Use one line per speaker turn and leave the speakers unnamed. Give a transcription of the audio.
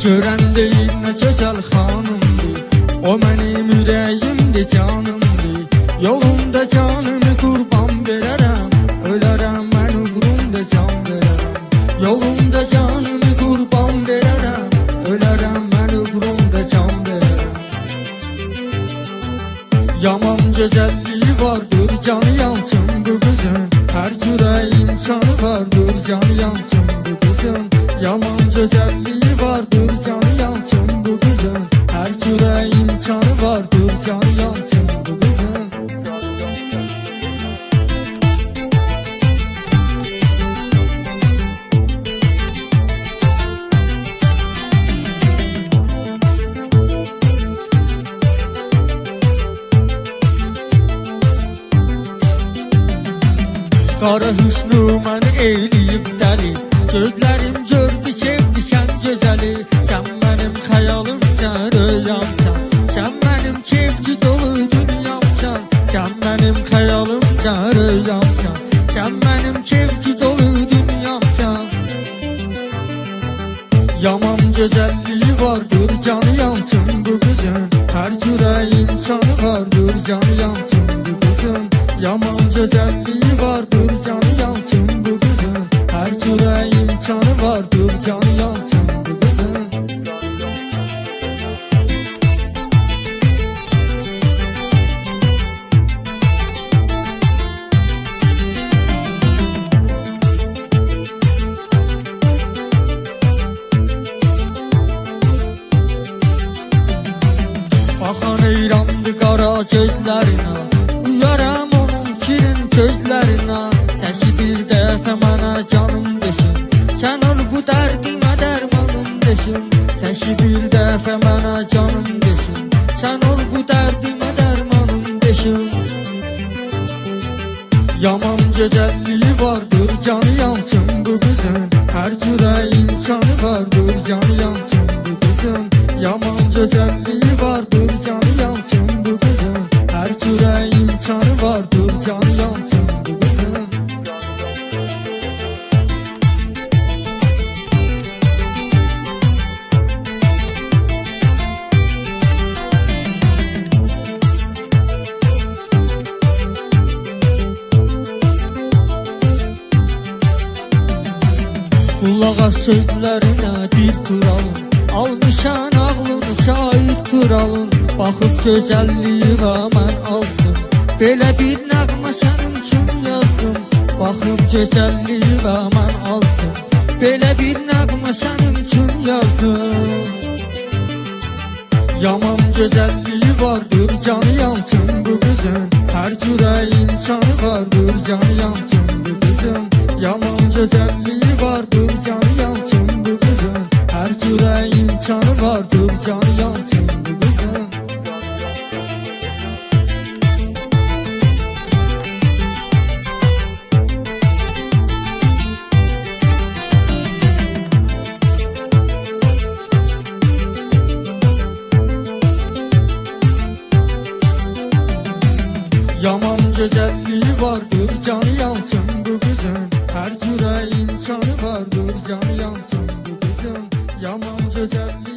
Gören değil ne güzel hanımdır, o benim yüreğimde canımdır. Yolunda canımı kurban vererem, ölerem ben uğrunda can vererem. Yolunda canımı kurban vererem, ölerem ben uğrunda can vererem. Yaman güzelliği vardır, canı yansın bu kızın. Her cüre imkanı vardır, canı yansın bu kızın. Yaman güzelliği vardır, canı yansın bu kızın. Her cüre imkanı vardır, canı yansın bu kızın. Qara hüsnümən eyləyib dəli, gözlərim gördü sevdi sən gözəli. Sən mənim xəyalımsan, röyamsan, sən mənim keyfci dolu dünyamsan. Sən mənim xəyalımsan, röyamsan, sən mənim keyfci dolu dünyamsan. Yaman gözəlliyi vardır, canı yansın bu qızın. Hər cürə imkanı vardır, canı yansın bu qızın. Yaman güzelliği vardır, canı yansın bu kızın. Her cüre imkanı vardır, canı yansın bu kızın. Baxan eyrandı qara gözlərinə, uyaram gözlerine. Təki bir dəfə mənə canım desin, sən ol bu dərdimə dərmanım desin. Təki bir dəfə mənə canım desin, sən ol bu dərdimə dərmanım desin. Yaman gözəlliyi vardır, canı yansın bu qızın. Hər cürə imkanı vardır, canı yansın bu qızın. Yaman gözəlliyi vardır, canı yansın bu qızın. Hər cürə imkanı vardır, canı yansın bu kızın. Kulaq as sözlərinə bir turalım, almışan ağlını şair turalım. Baxıb gözəlliyiğə mən aldım, belə bir nəğmə sənin üçün yazdım. Baxıb gözəlliyiğə mən aldım, belə bir nəğmə sənin üçün yazdım. Yaman gözəlliyi vardır, canı yansın bu qızın. Hər cürə imkanı vardır, canı yansın bu qızın. Yaman gözəlliyi vardır, canı yansın bu qızın. Hər cürə imkanı vardır, canı yansın bu qızın. Yaman güzelliği vardır, canı yansın bu kızın. Her cüre imkanı vardır, canı yansın bu kızın. Yaman güzelliği